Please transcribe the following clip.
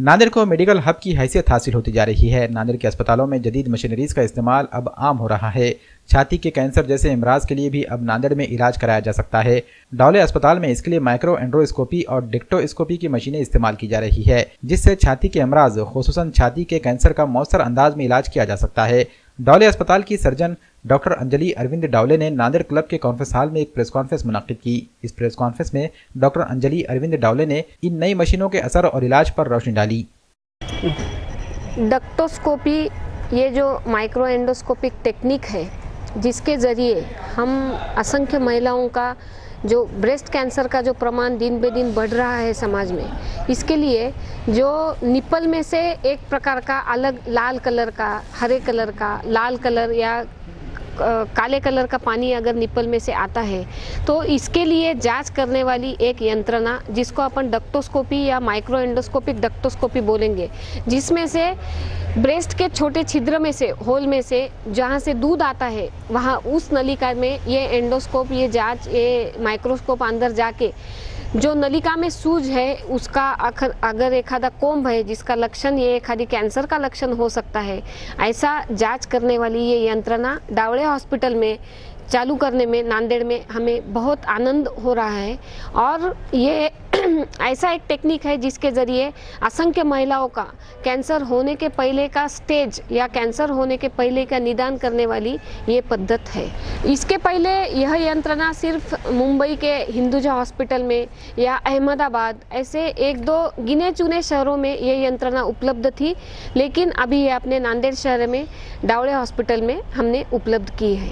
नांदेड़ को medical hub की हैसियत हासिल होती जा रही है। नांदेड़ के अस्पतालों में जदीद मशीनरीज का इस्तेमाल अब आम हो रहा है। छाती के कैंसर जैसे इमराज के लिए भी अब नांदेड़ में इलाज कराया जा सकता है। डौले अस्पताल में इसके लिए माइक्रो एंड्रोस्कोपी और डिक्टोस्कोपी की मशीनें इस्तेमाल की जा रही है, जिससे छाती के अमराज खुसूसन छाती के कैंसर का मौसर अंदाज में इलाज किया जा सकता है। डौले अस्पताल की सर्जन डॉक्टर अंजलि अरविंद डावले ने नांदेड़ क्लब के कॉन्फ्रेंस हॉल में एक प्रेस कॉन्फ्रेंस मुनाकिद की। इस प्रेस कॉन्फ्रेंस में डॉक्टर अंजलि अरविंद डावले ने इन नई मशीनों के असर और इलाज पर रोशनी डाली। डक्टोस्कोपी ये जो माइक्रो एंडोस्कोपिक टेक्निक है, जिसके ज़रिए हम असंख्य महिलाओं का जो ब्रेस्ट कैंसर का जो प्रमाण दिन बे दिन बढ़ रहा है समाज में, इसके लिए जो निपल में से एक प्रकार का अलग लाल कलर का, हरे कलर का, लाल कलर या काले कलर का पानी अगर निपल में से आता है तो इसके लिए जांच करने वाली एक यंत्रणा, जिसको अपन डक्टोस्कोपी या माइक्रो एंडोस्कोपिक डक्टोस्कोपी बोलेंगे, जिसमें से ब्रेस्ट के छोटे छिद्र में से, होल में से जहाँ से दूध आता है, वहाँ उस नलिका में ये एंडोस्कोप, ये जांच, ये माइक्रोस्कोप अंदर जाके जो नलिका में सूज है उसका अगर एखादा कोम्ब है जिसका लक्षण ये एखादी कैंसर का लक्षण हो सकता है, ऐसा जांच करने वाली ये यंत्रणा डावड़े हॉस्पिटल में चालू करने में नांदेड़ में हमें बहुत आनंद हो रहा है। और ये ऐसा एक टेक्निक है जिसके ज़रिए असंख्य महिलाओं का कैंसर होने के पहले का स्टेज या कैंसर होने के पहले का निदान करने वाली ये पद्धत है। इसके पहले यह यंत्रणा सिर्फ मुंबई के हिंदुजा हॉस्पिटल में या अहमदाबाद ऐसे एक दो गिने चुने शहरों में ये यंत्रणा उपलब्ध थी, लेकिन अभी ये अपने नांदेड़ शहर में डावड़े हॉस्पिटल में हमने उपलब्ध की है।